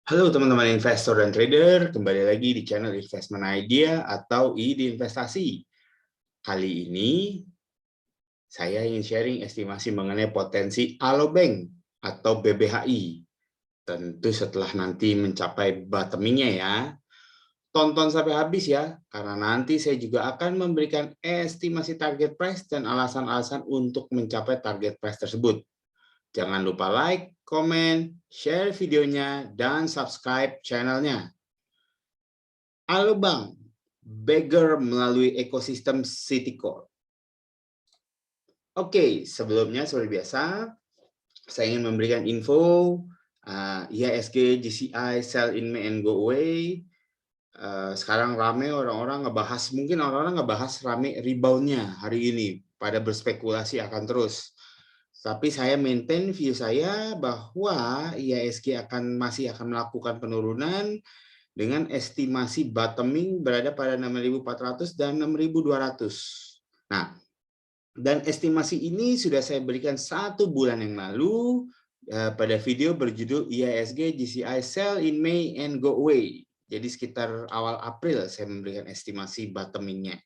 Halo teman-teman investor dan trader, kembali lagi di channel Investment Idea atau Ide Investasi. Kali ini saya ingin sharing estimasi mengenai potensi Alobank atau BBHI. Tentu setelah nanti mencapai bottoming-nya ya. Tonton sampai habis ya, karena nanti saya juga akan memberikan estimasi target price dan alasan-alasan untuk mencapai target price tersebut. Jangan lupa like, komen, share videonya, dan subscribe channelnya. Alobank, beggar melalui ekosistem Citicorp. Oke, sebelumnya seperti biasa, saya ingin memberikan info IHSG, GCI, sell in May and go away. Sekarang rame orang-orang ngebahas, mungkin orang-orang ngebahas rame reboundnya hari ini, pada berspekulasi akan terus. Tapi saya maintain view saya bahwa IHSG masih akan melakukan penurunan dengan estimasi bottoming berada pada 6.400 dan 6.200. Nah, dan estimasi ini sudah saya berikan 1 bulan yang lalu pada video berjudul IHSG GCI Sell in May and Go Away. Jadi sekitar awal April saya memberikan estimasi bottomingnya.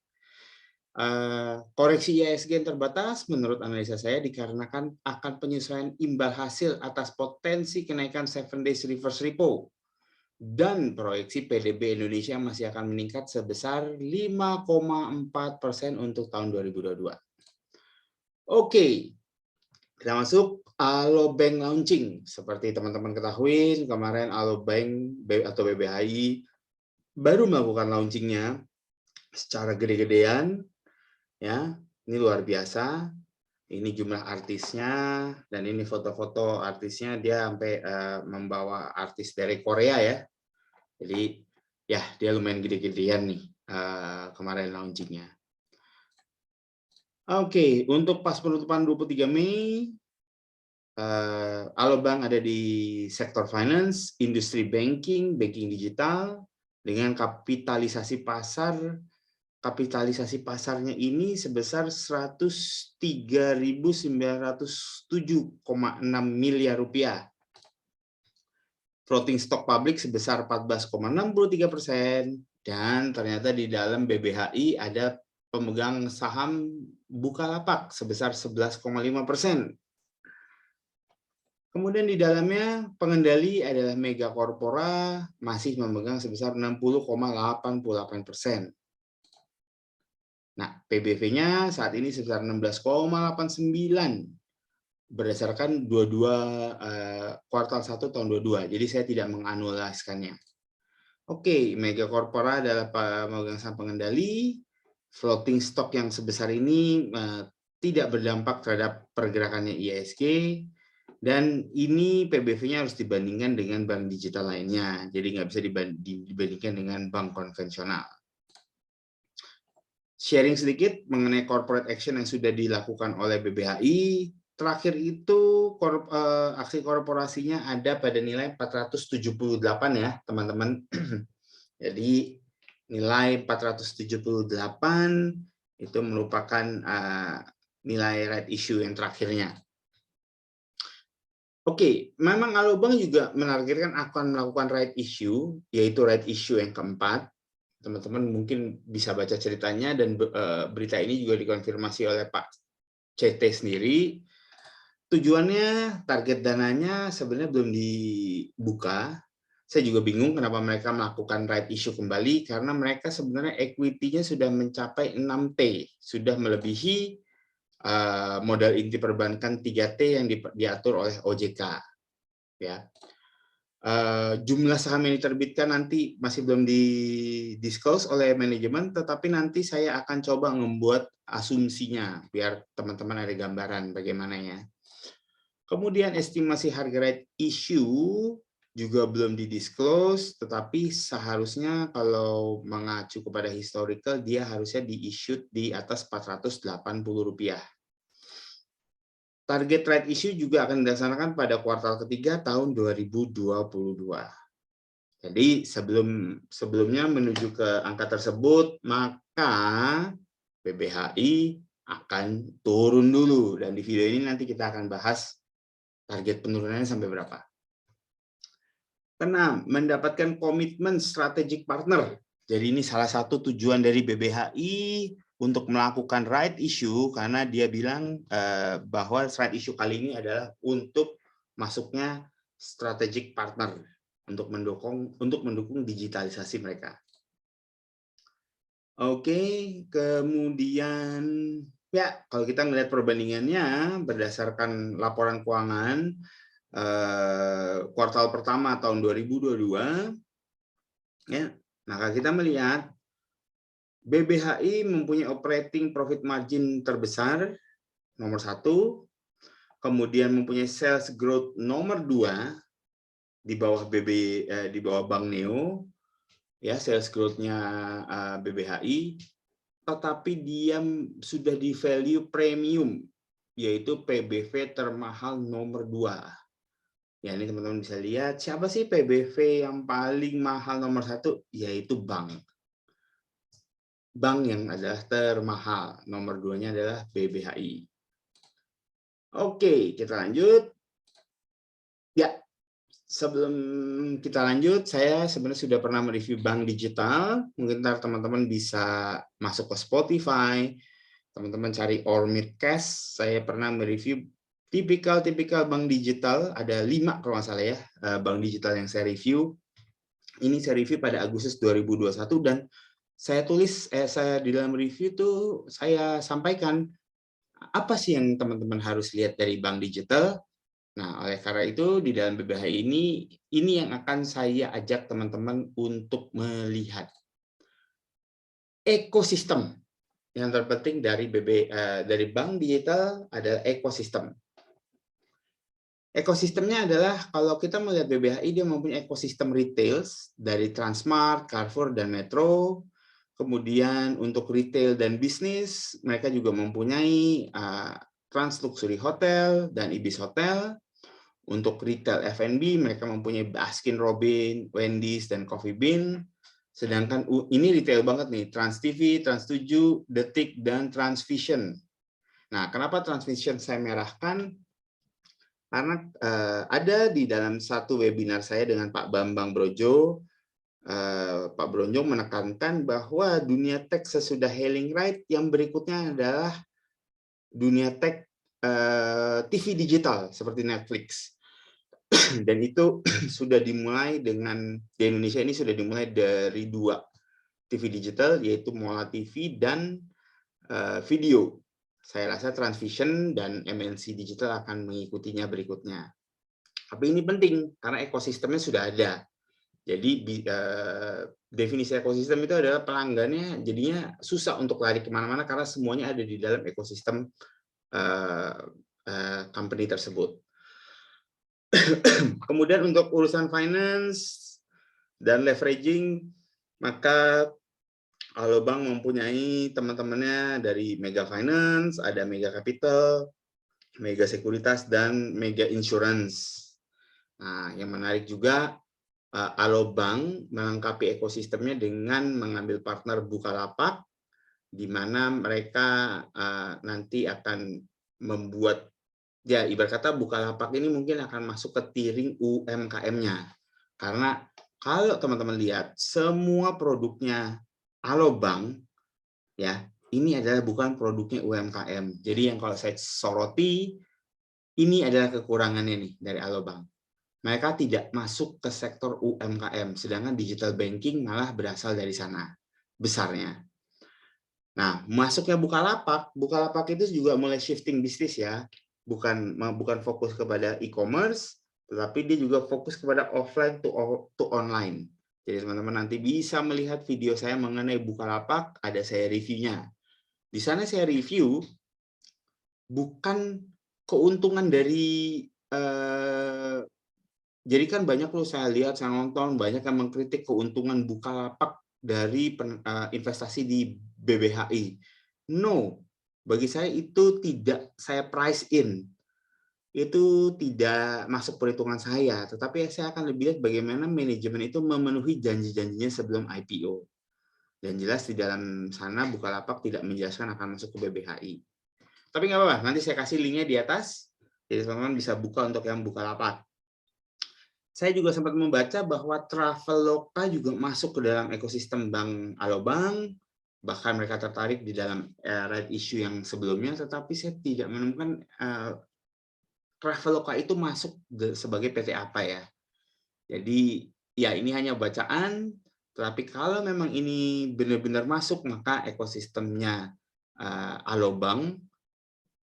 Koreksi IHSG yang terbatas menurut analisa saya dikarenakan akan penyesuaian imbal hasil atas potensi kenaikan 7 days reverse repo. Dan proyeksi PDB Indonesia masih akan meningkat sebesar 5,4% untuk tahun 2022. Oke, kita masuk Alobank launching. Seperti teman-teman ketahui, kemarin Alobank atau BBHI baru melakukan launchingnya secara gede-gedean. Ya, ini luar biasa. Ini jumlah artisnya, dan ini foto-foto artisnya, dia sampai membawa artis dari Korea ya. Jadi ya dia lumayan gede-gedean nih kemarin launchingnya. Oke, untuk pas penutupan 23 Mei, Alobank ada di sektor finance, industri banking, banking digital, dengan kapitalisasi pasarnya ini sebesar 103.907,6 miliar rupiah. Floating stock publik sebesar 14,63%, dan ternyata di dalam BBHI ada pemegang saham Bukalapak sebesar 11,5%. Kemudian di dalamnya pengendali adalah Mega Corpora masih memegang sebesar 60,88%. Nah, PBV-nya saat ini sebesar 16,89 berdasarkan kuartal 1 tahun 22. Jadi saya tidak menganualisasikannya. Oke, Mega Corpora adalah pemegang saham pengendali. Floating stock yang sebesar ini tidak berdampak terhadap pergerakannya IHSG, dan ini PBV-nya harus dibandingkan dengan bank digital lainnya. Jadi nggak bisa dibandingkan dengan bank konvensional. Sharing sedikit mengenai corporate action yang sudah dilakukan oleh BBHI. Terakhir itu aksi korporasinya ada pada nilai 478 ya teman-teman. Jadi nilai 478 itu merupakan nilai right issue yang terakhirnya. Oke, memang Alobank juga menargetkan akan melakukan right issue, yaitu right issue yang keempat. Teman-teman mungkin bisa baca ceritanya, dan berita ini juga dikonfirmasi oleh Pak CT sendiri. Tujuannya, target dananya sebenarnya belum dibuka. Saya juga bingung kenapa mereka melakukan right issue kembali, karena mereka sebenarnya equity-nya sudah mencapai 6T, sudah melebihi modal inti perbankan 3T yang diatur oleh OJK. Ya. Jumlah saham yang diterbitkan nanti masih belum di-disclose oleh manajemen, tetapi nanti saya akan coba membuat asumsinya biar teman-teman ada gambaran bagaimananya. Kemudian estimasi harga right issue juga belum di-disclose, tetapi seharusnya kalau mengacu kepada historical, dia harusnya di-issued di atas Rp480. Target right issue juga akan dilaksanakan pada kuartal ketiga tahun 2022. Jadi sebelumnya menuju ke angka tersebut, maka BBHI akan turun dulu. Dan di video ini nanti kita akan bahas target penurunannya sampai berapa. Keenam, mendapatkan komitmen strategic partner. Jadi ini salah satu tujuan dari BBHI untuk melakukan right issue, karena dia bilang bahwa right issue kali ini adalah untuk masuknya strategic partner untuk mendukung digitalisasi mereka. Oke, kemudian ya kalau kita melihat perbandingannya berdasarkan laporan keuangan kuartal pertama tahun 2022, ya, maka kita melihat BBHI mempunyai operating profit margin terbesar nomor 1, kemudian mempunyai sales growth nomor 2 di bawah di bawah Bank Neo, ya, sales growth-nya BBHI, tetapi dia sudah di value premium, yaitu PBV termahal nomor 2. Ya, ini teman-teman bisa lihat siapa sih PBV yang paling mahal nomor 1, yaitu bank. Bank yang adalah termahal, nomor 2-nya adalah BBHI. Oke, kita lanjut. Ya, sebelum kita lanjut, saya sebenarnya sudah pernah mereview bank digital. Mungkin teman-teman bisa masuk ke Spotify, teman-teman cari Ormit Cash. Saya pernah mereview tipikal bank digital, ada 5 kalau nggak salah ya, bank digital yang saya review. Ini saya review pada Agustus 2021 dan saya tulis, saya di dalam review itu saya sampaikan apa sih yang teman-teman harus lihat dari bank digital. Nah, oleh karena itu di dalam BBHI ini yang akan saya ajak teman-teman untuk melihat ekosistem. Yang terpenting dari bank digital adalah ekosistem. Ekosistemnya adalah kalau kita melihat BBHI, dia mempunyai ekosistem retail dari Transmart, Carrefour, dan Metro. Kemudian untuk retail dan bisnis, mereka juga mempunyai Trans Luxury Hotel dan Ibis Hotel. Untuk retail F&B, mereka mempunyai Baskin Robbins, Wendy's, dan Coffee Bean. Sedangkan ini retail banget nih, Trans TV, Trans 7, Detik, dan Transvision. Nah, kenapa Transvision saya merahkan? Karena ada di dalam satu webinar saya dengan Pak Bambang Brojo, Pak Brojo menekankan bahwa dunia tech sesudah hailing right, yang berikutnya adalah dunia tech TV digital seperti Netflix. Dan itu sudah dimulai di Indonesia ini sudah dimulai dari 2 TV digital, yaitu Mola TV dan video. Saya rasa Transvision dan MNC Digital akan mengikutinya berikutnya. Tapi ini penting karena ekosistemnya sudah ada. Jadi definisi ekosistem itu adalah pelanggannya jadinya susah untuk lari kemana-mana karena semuanya ada di dalam ekosistem company tersebut. Kemudian untuk urusan finance dan leveraging, maka Alobank mempunyai teman-temannya dari Mega Finance, ada Mega Capital, Mega Sekuritas, dan Mega Insurance. Nah, yang menarik juga, Alobank melengkapi ekosistemnya dengan mengambil partner Bukalapak, di mana mereka nanti akan membuat, ya ibarat kata Bukalapak ini mungkin akan masuk ke tiering UMKM-nya. Karena kalau teman-teman lihat, semua produknya Alobank, ya, ini adalah bukan produknya UMKM. Jadi yang kalau saya soroti, ini adalah kekurangannya nih dari Alobank. Mereka tidak masuk ke sektor UMKM, sedangkan digital banking malah berasal dari sana besarnya. Nah, masuknya Bukalapak itu juga mulai shifting bisnis ya, bukan fokus kepada e-commerce, tetapi dia juga fokus kepada offline to online. Jadi teman-teman nanti bisa melihat video saya mengenai Bukalapak, ada saya reviewnya. Di sana saya review bukan keuntungan dari jadi kan banyak loh saya lihat, saya nonton banyak yang mengkritik keuntungan Bukalapak dari investasi di BBHI. No, bagi saya itu tidak saya price in. Itu tidak masuk perhitungan saya, tetapi saya akan lebih lihat bagaimana manajemen itu memenuhi janji-janjinya sebelum IPO. Dan jelas di dalam sana Bukalapak tidak menjelaskan akan masuk ke BBHI. Tapi nggak apa-apa, nanti saya kasih linknya di atas, jadi teman-teman bisa buka untuk yang Bukalapak. Saya juga sempat membaca bahwa Traveloka juga masuk ke dalam ekosistem Bank Alobank, bahkan mereka tertarik di dalam right issue yang sebelumnya, tetapi saya tidak menemukan Traveloka itu masuk sebagai PT apa ya. Jadi ya ini hanya bacaan, tetapi kalau memang ini benar-benar masuk, maka ekosistemnya Alobank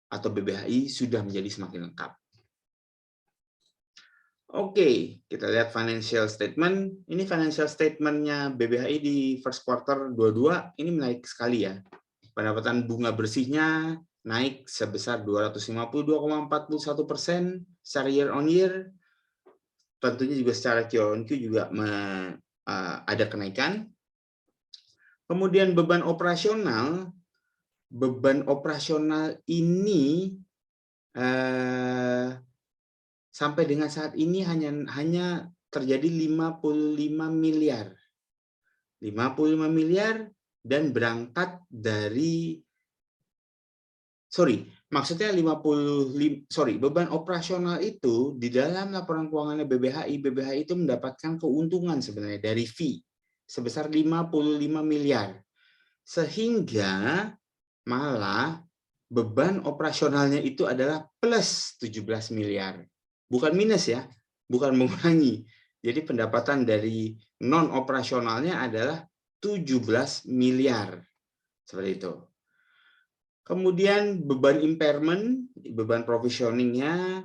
atau BBHI sudah menjadi semakin lengkap. Oke, kita lihat financial statement. Ini financial statement-nya BBHI di first quarter 22, ini menarik sekali ya. Pendapatan bunga bersihnya naik sebesar 252,41% secara year on year. Tentunya juga secara Q on Q juga ada kenaikan. Kemudian beban operasional ini sampai dengan saat ini hanya terjadi 55 miliar. 55 miliar dan berangkat dari beban operasional itu di dalam laporan keuangannya BBHI itu mendapatkan keuntungan sebenarnya dari fee sebesar 55 miliar. Sehingga malah beban operasionalnya itu adalah plus 17 miliar. Bukan minus ya, bukan mengurangi. Jadi pendapatan dari non operasionalnya adalah 17 miliar. Seperti itu. Kemudian beban impairment, beban provisioningnya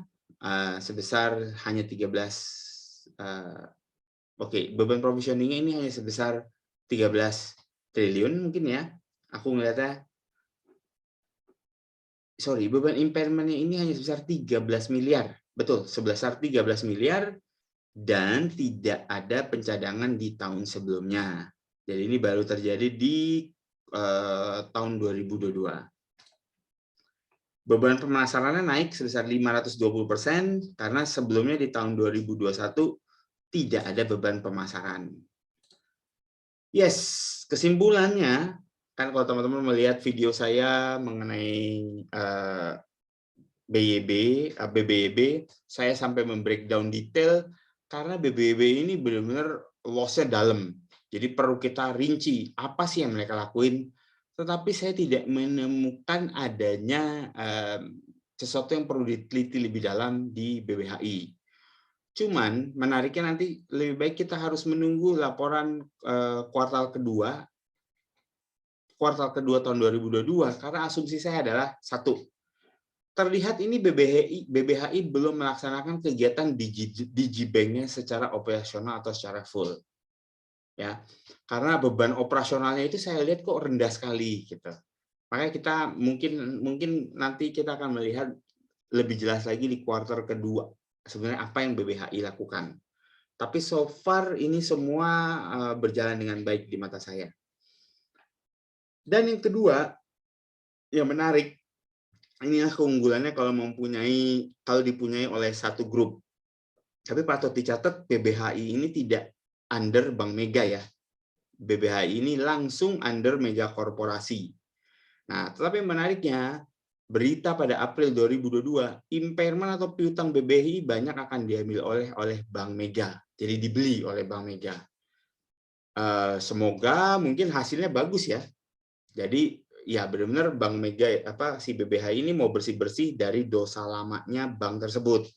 sebesar hanya 13. Beban provisioningnya ini hanya sebesar 13 triliun mungkin ya. Aku ngeliatnya, beban impairment-nya ini hanya sebesar 13 miliar. Betul, sebesar 13 miliar dan tidak ada pencadangan di tahun sebelumnya. Jadi ini baru terjadi di tahun 2022. Beban pemasarannya naik sebesar 520% karena sebelumnya di tahun 2021 tidak ada beban pemasaran. Yes, kesimpulannya, kan kalau teman-teman melihat video saya mengenai BBYB, saya sampai membreakdown detail karena BBYB ini benar-benar loss-nya dalam. Jadi perlu kita rinci apa sih yang mereka lakuin. Tetapi saya tidak menemukan adanya sesuatu yang perlu diteliti lebih dalam di BBHI. Cuman menariknya nanti lebih baik kita harus menunggu laporan kuartal kedua tahun 2022 karena asumsi saya adalah satu. Terlihat ini BBHI belum melaksanakan kegiatan digibank-nya secara operasional atau secara full. Ya. Karena beban operasionalnya itu saya lihat kok rendah sekali gitu. Makanya kita mungkin nanti kita akan melihat lebih jelas lagi di kuartal kedua sebenarnya apa yang BBHI lakukan. Tapi so far ini semua berjalan dengan baik di mata saya. Dan yang kedua yang menarik, inilah keunggulannya kalau dipunyai oleh satu grup. Tapi patut dicatat BBHI ini tidak under Bank Mega ya. BBHI ini langsung under Mega Korporasi. Nah, tetapi menariknya berita pada April 2022 impairment atau piutang BBHI banyak akan diambil oleh Bank Mega. Jadi dibeli oleh Bank Mega. Semoga mungkin hasilnya bagus ya. Jadi ya benar-benar Bank Mega si BBHI ini mau bersih-bersih dari dosa lamanya bank tersebut.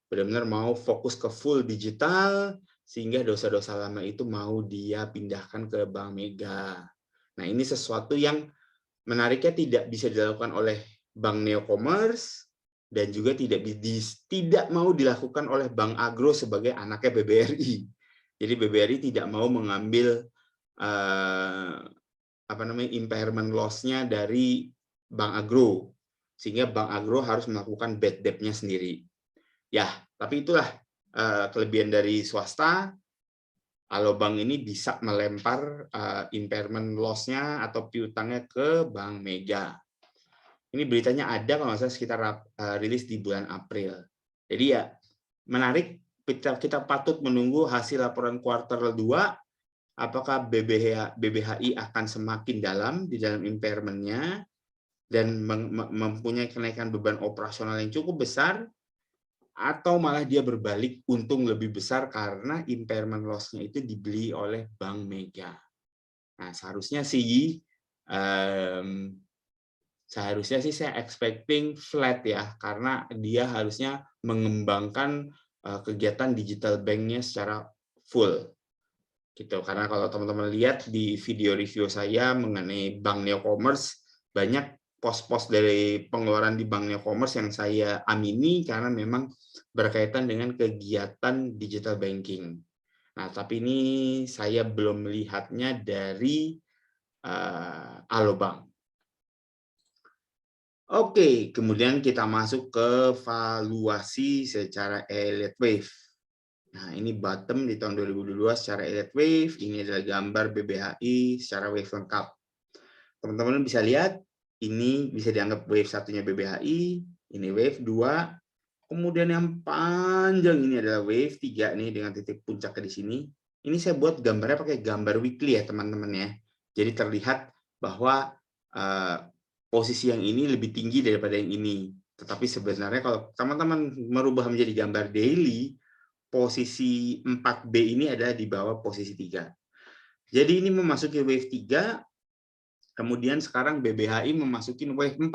Benar-benar mau fokus ke full digital sehingga dosa-dosa lama itu mau dia pindahkan ke Bank Mega. Nah, ini sesuatu yang menariknya tidak bisa dilakukan oleh Bank Neocommerce dan juga tidak mau dilakukan oleh Bank Agro sebagai anaknya BBRI. Jadi BBRI tidak mau mengambil impairment loss-nya dari Bank Agro, sehingga Bank Agro harus melakukan bad debt-nya sendiri. Ya, tapi itulah kelebihan dari swasta. Alobank ini bisa melempar impairment loss-nya atau piutangnya ke Bank Mega. Ini beritanya ada kalau nggak salah sekitar rilis di bulan April. Jadi ya menarik, kita patut menunggu hasil laporan kuartal 2. Apakah BBHI akan semakin dalam di dalam impairment-nya dan mempunyai kenaikan beban operasional yang cukup besar, atau malah dia berbalik untung lebih besar karena impairment loss-nya itu dibeli oleh Bank Mega. Nah, seharusnya sih saya expecting flat ya, karena dia harusnya mengembangkan kegiatan digital bank-nya secara full. Gitu. Karena kalau teman-teman lihat di video review saya mengenai Bank Neocommerce, banyak pos-pos dari pengeluaran di Bank Neocommerce yang saya amini karena memang berkaitan dengan kegiatan digital banking. Nah, tapi ini saya belum melihatnya dari Alobank. Oke, kemudian kita masuk ke valuasi secara Elliott Wave. Nah, ini bottom di tahun 2022 secara Elliott Wave. Ini adalah gambar BBHI secara wave lengkap. Teman-teman bisa lihat, ini bisa dianggap wave satunya BBHI, ini wave 2, kemudian yang panjang ini adalah wave 3 nih dengan titik puncaknya di sini. Ini saya buat gambarnya pakai gambar weekly ya teman-teman ya. Jadi terlihat bahwa posisi yang ini lebih tinggi daripada yang ini. Tetapi sebenarnya kalau teman-teman merubah menjadi gambar daily, posisi 4B ini adalah di bawah posisi 3. Jadi ini memasuki wave 3, kemudian sekarang BBHI memasuki wave 4.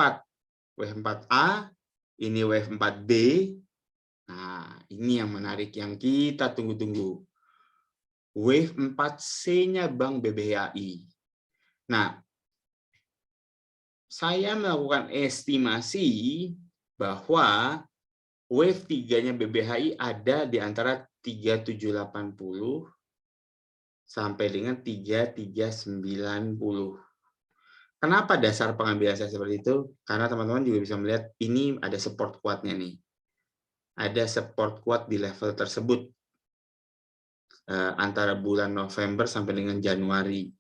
Wave 4A, ini wave 4B. Nah, ini yang menarik yang kita tunggu-tunggu. Wave 4C-nya Bank BBHI. Nah, saya melakukan estimasi bahwa wave 3-nya BBHI ada di antara 3780 sampai dengan 3390. Kenapa dasar pengambilan saya seperti itu? Karena teman-teman juga bisa melihat ini ada support kuatnya nih. Ada support kuat di level tersebut antara bulan November sampai dengan Januari.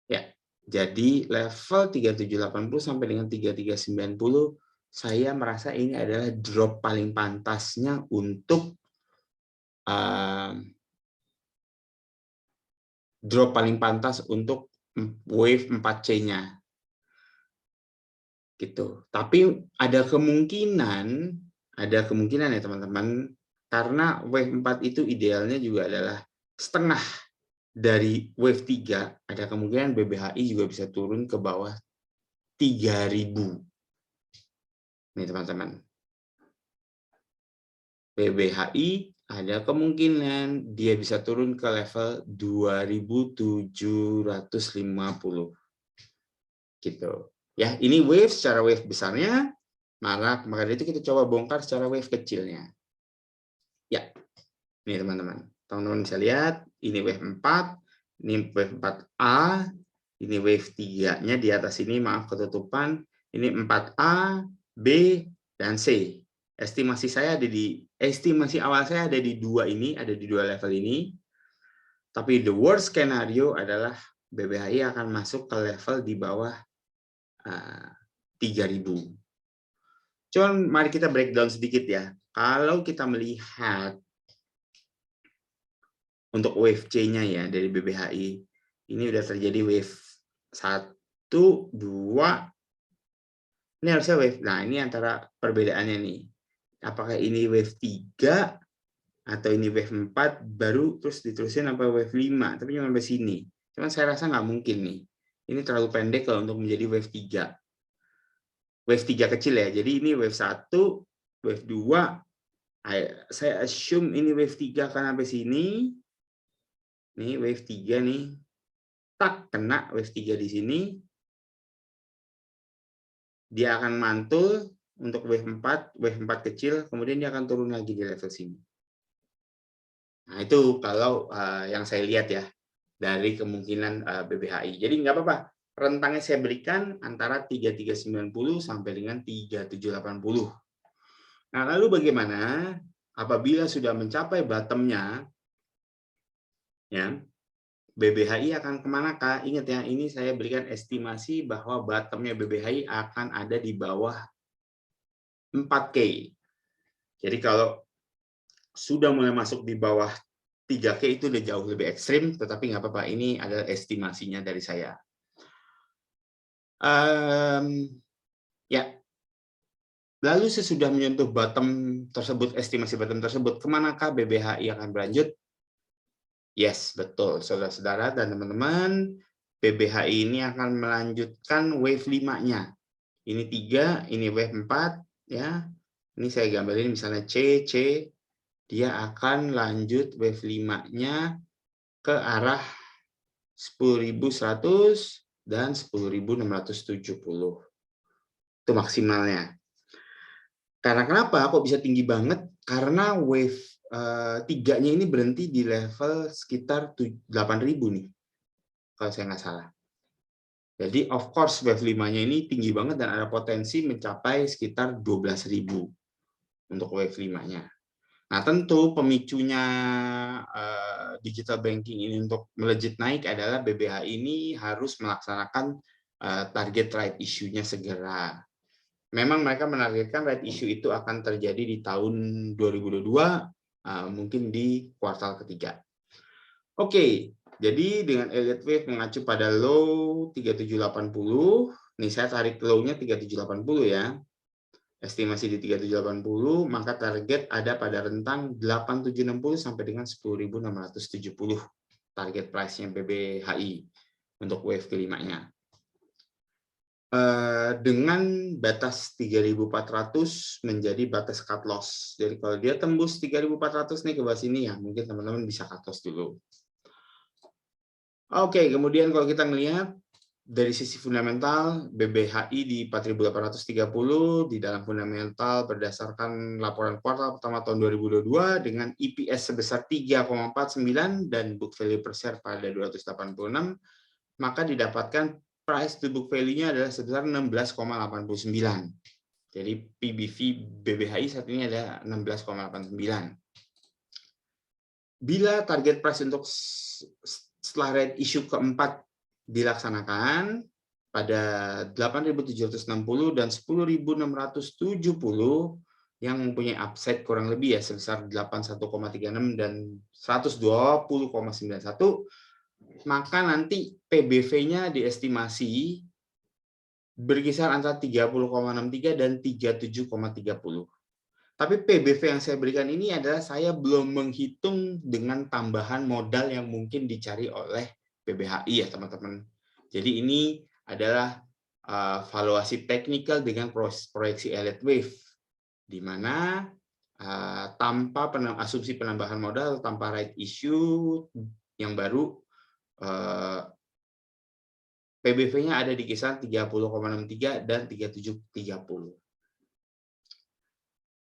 Ya, jadi level 3780 sampai dengan 3390 saya merasa ini adalah drop paling pantasnya untuk drop paling pantas untuk wave 4C-nya. Gitu. Tapi ada kemungkinan ya teman-teman, karena wave 4 itu idealnya juga adalah setengah dari wave 3, ada kemungkinan BBHI juga bisa turun ke bawah 3000. Nih teman-teman. BBHI ada kemungkinan dia bisa turun ke level 2750. Gitu. Ya, ini wave secara wave besarnya, maka itu kita coba bongkar secara wave kecilnya. Ya, ini teman-teman. Teman-teman bisa lihat, ini wave 4, ini wave 4A, ini wave 3-nya di atas ini, maaf ketutupan, ini 4A, B, dan C. Estimasi awal saya ada di dua ini, ada di dua level ini. Tapi the worst scenario adalah BBHI akan masuk ke level di bawah 3000. Cuman mari kita breakdown sedikit ya. Kalau kita melihat untuk wave C-nya ya dari BBHI, ini udah terjadi wave 1, 2, ini harusnya wave. Nah, ini antara perbedaannya nih. Apakah ini wave 3 atau ini wave 4 baru terus diterusin sampai wave 5, tapi cuma sampai sini. Cuman saya rasa nggak mungkin nih. Ini terlalu pendek kalau untuk menjadi wave 3. Wave 3 kecil ya. Jadi ini wave 1, wave 2. Saya assume ini wave 3 akan sampai sini. Nih wave 3 nih. Tak kena wave 3 di sini. Dia akan mantul untuk wave 4 kecil, kemudian dia akan turun lagi di level sini. Nah, itu kalau yang saya lihat ya dari kemungkinan BBHI. Jadi nggak apa-apa. Rentangnya saya berikan antara 3390 sampai dengan 3780. Nah, lalu bagaimana apabila sudah mencapai bottom-nya, ya, BBHI akan kemanakah? Ingat ya, ini saya berikan estimasi bahwa bottom-nya BBHI akan ada di bawah 4K. Jadi kalau sudah mulai masuk di bawah 3K itu udah jauh lebih ekstrim, tetapi nggak apa-apa. Ini adalah estimasinya dari saya. Ya, Lalu sesudah menyentuh bottom tersebut, estimasi bottom tersebut, kemanakah BBHI akan berlanjut? Yes, betul, saudara-saudara dan teman-teman. BBHI ini akan melanjutkan wave 5-nya. Ini 3, ini wave 4, ya. Ini saya gambarin misalnya C, dia akan lanjut wave 5-nya ke arah 10.100 dan 10.670. Itu maksimalnya. Karena kenapa kok bisa tinggi banget? Karena wave 3-nya ini berhenti di level sekitar 8.000 nih, kalau saya nggak salah. Jadi of course wave 5-nya ini tinggi banget dan ada potensi mencapai sekitar 12.000 untuk wave 5-nya. Nah, tentu pemicunya digital banking ini untuk melejit naik adalah BBHI ini harus melaksanakan target right issue-nya segera. Memang mereka menargetkan right issue itu akan terjadi di tahun 2022, mungkin di kuartal ketiga. Oke, jadi dengan Elliott Wave mengacu pada low 3780, nih saya tarik low-nya 3780 ya, estimasi di 3780, maka target ada pada rentang 8760 sampai dengan 10.670 target price-nya BBHI untuk wave kelimanya. Dengan batas 3.400 menjadi batas cut loss. Jadi kalau dia tembus 3.400 nih ke bawah sini ya, mungkin teman-teman bisa cut loss dulu. Oke, kemudian kalau kita melihat dari sisi fundamental, BBHI di 4.830 di dalam fundamental berdasarkan laporan kuartal pertama tahun 2022 dengan EPS sebesar 3,49 dan book value per share pada 286, maka didapatkan price to book value-nya adalah sebesar 16,89. Jadi PBV BBHI saat ini ada 16,89. Bila target price untuk setelah right issue keempat dilaksanakan pada 8.760 dan 10.670 yang mempunyai upside kurang lebih ya sebesar 81,36 dan 120,91, maka nanti PBV-nya diestimasi berkisar antara 30,63 dan 37,30. Tapi PBV yang saya berikan ini adalah saya belum menghitung dengan tambahan modal yang mungkin dicari oleh BBHI ya teman-teman. Jadi ini adalah valuasi teknikal dengan proyeksi Elliott Wave, di mana tanpa asumsi penambahan modal, tanpa right issue yang baru, PBV-nya ada di kisaran 30,63 dan 37,30.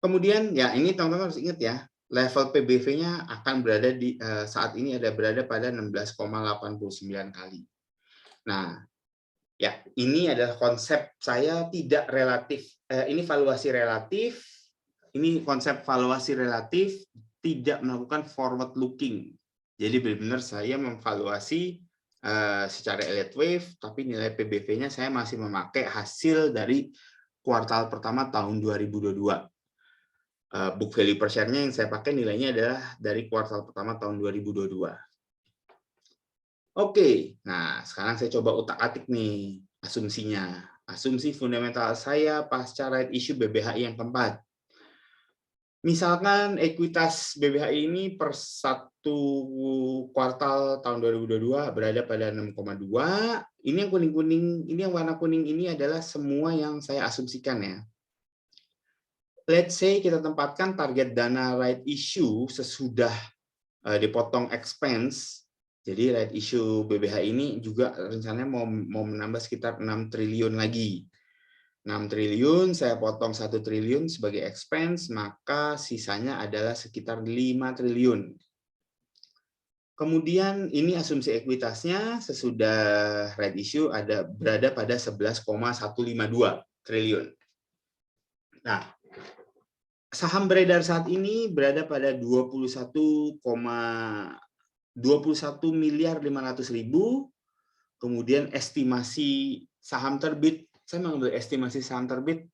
Kemudian ya ini teman-teman harus ingat ya, level PBV-nya akan berada di saat ini berada pada 16,89 kali. Nah, ya ini adalah konsep saya tidak relatif. Ini valuasi relatif. Ini konsep valuasi relatif tidak melakukan forward looking. Jadi benar-benar saya memvaluasi secara Elliott Wave, tapi nilai PBV-nya saya masih memakai hasil dari kuartal pertama tahun 2022. Book value per share-nya yang saya pakai nilainya adalah dari kuartal pertama tahun 2022. Oke, nah sekarang saya coba utak-atik nih asumsinya. Asumsi fundamental saya pasca right issue BBHI yang keempat. Misalkan ekuitas BBHI ini per satu kuartal tahun 2022 berada pada 6,2. Ini yang kuning-kuning, ini yang warna kuning ini adalah semua yang saya asumsikan ya. Let's say kita tempatkan target dana right issue sesudah dipotong expense. Jadi right issue BBH ini juga rencananya mau menambah sekitar 6 triliun lagi. 6 triliun, saya potong 1 triliun sebagai expense, maka sisanya adalah sekitar 5 triliun. Kemudian ini asumsi ekuitasnya sesudah right issue berada pada 11,152 triliun. Nah, saham beredar saat ini berada pada 21 miliar 500.000. Kemudian estimasi saham terbit, saya mengambil estimasi saham terbit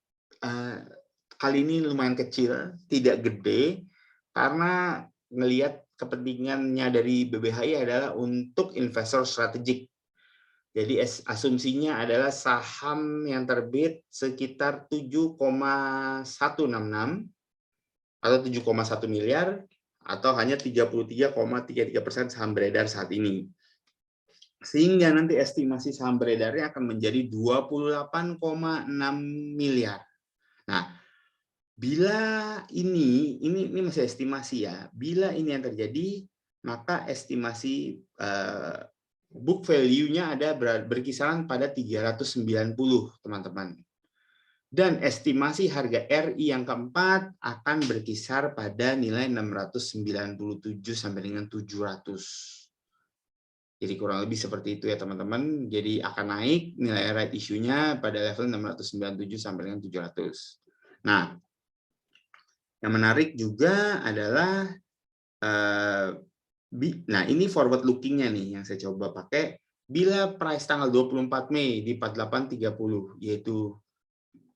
kali ini lumayan kecil, tidak gede, karena melihat kepentingannya dari BBHI adalah untuk investor strategik. Jadi asumsinya adalah saham yang terbit sekitar 7,166 atau 7,1 miliar atau hanya 33,33% saham beredar saat ini. Sehingga nanti estimasi saham beredarnya akan menjadi 28,6 miliar. Nah, bila ini masih estimasi ya. Bila ini yang terjadi, maka estimasi book value-nya ada berkisaran pada 390, teman-teman. Dan estimasi harga RI yang keempat akan berkisar pada nilai 697 sampai dengan 700. Jadi kurang lebih seperti itu ya teman-teman. Jadi akan naik nilai right issue-nya pada level 697 sampai dengan 700. Nah, yang menarik juga adalah nah ini forward looking-nya nih yang saya coba pakai. Bila price tanggal 24 Mei di 4830 yaitu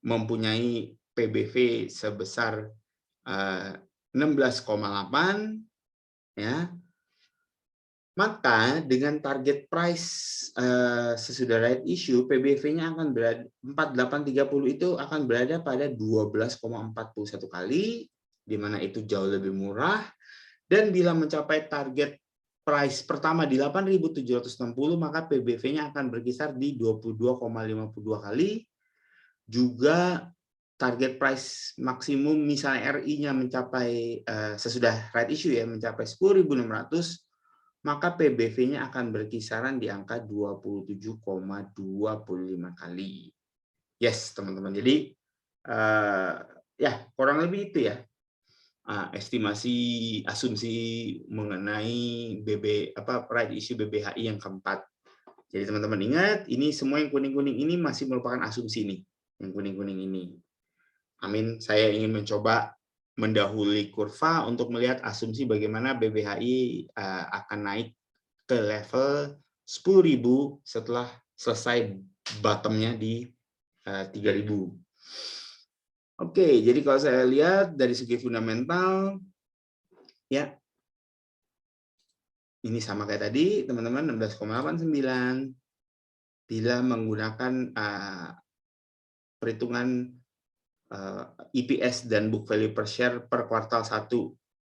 mempunyai PBV sebesar 16,8 ya. Maka dengan target price sesudah right issue, PBV-nya akan berada 4830 itu akan berada pada 12,41 kali, di mana itu jauh lebih murah. Dan bila mencapai target price pertama di 8.760, maka PBV-nya akan berkisar di 22,52 kali. Juga target price maksimum misalnya RI-nya mencapai sesudah right issue ya mencapai 10.600, maka PBV-nya akan berkisaran di angka 27,25 kali. Yes, teman-teman. Jadi ya kurang lebih itu ya estimasi asumsi mengenai right issue BBHI yang keempat. Jadi teman-teman ingat, ini semua yang kuning-kuning ini masih merupakan asumsi nih, yang kuning-kuning ini. Amin. Saya ingin mencoba mendahului kurva untuk melihat asumsi bagaimana BBHI akan naik ke level 10.000 setelah selesai bottomnya di 3.000. Oke, jadi kalau saya lihat dari segi fundamental, ya ini sama kayak tadi, teman-teman, 16,89. Bila menggunakan perhitungan EPS dan book value per share per kuartal 1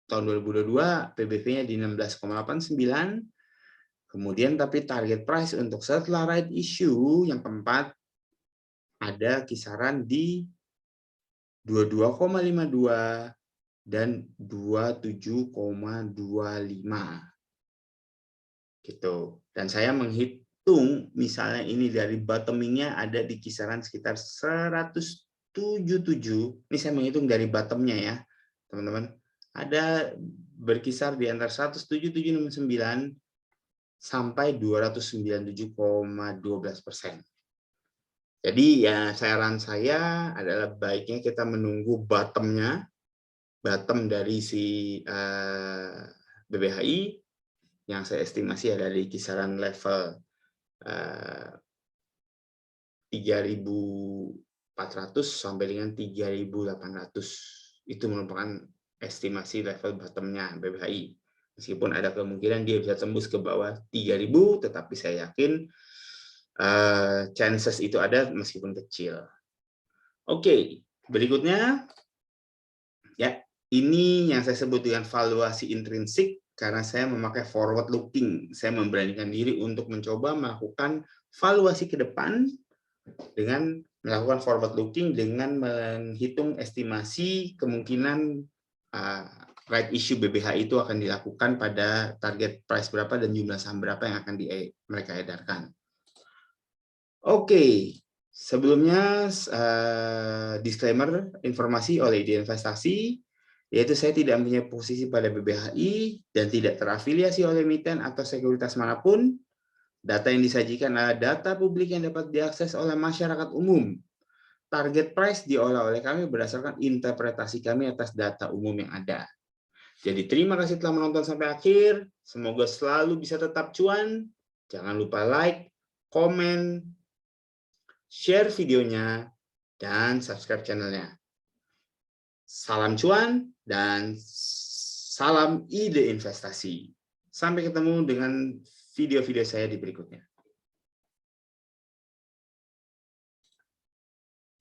tahun 2022, PBV-nya di 16,89. Kemudian tapi target price untuk setelah right issue yang keempat ada kisaran di 22,52 dan 27,25 gitu. Dan saya menghitung misalnya ini dari bottoming-nya ada di kisaran sekitar 177. Ini saya menghitung dari bottom-nya ya, teman-teman. Ada berkisar di antara 177,69 sampai 297,12%. Jadi ya saran saya adalah baiknya kita menunggu bottom dari si BBHI yang saya estimasi ada di kisaran level 3.400 sampai dengan 3.800. Itu merupakan estimasi level bottom-nya BBHI. Meskipun ada kemungkinan dia bisa tembus ke bawah 3.000, tetapi saya yakin chances itu ada meskipun kecil. Oke, berikutnya ya ini yang saya sebut dengan valuasi intrinsik karena saya memakai forward looking. Saya memberanikan diri untuk mencoba melakukan valuasi ke depan dengan melakukan forward looking dengan menghitung estimasi kemungkinan right issue BBH itu akan dilakukan pada target price berapa dan jumlah saham berapa yang akan mereka edarkan. Oke, sebelumnya disclaimer informasi oleh ide investasi, yaitu saya tidak mempunyai posisi pada BBHI dan tidak terafiliasi oleh emiten atau sekuritas manapun. Data yang disajikan adalah data publik yang dapat diakses oleh masyarakat umum. Target price diolah oleh kami berdasarkan interpretasi kami atas data umum yang ada. Jadi terima kasih telah menonton sampai akhir. Semoga selalu bisa tetap cuan. Jangan lupa like, komen, share videonya, dan subscribe channelnya. Salam cuan dan salam ide investasi. Sampai ketemu dengan video-video saya di berikutnya.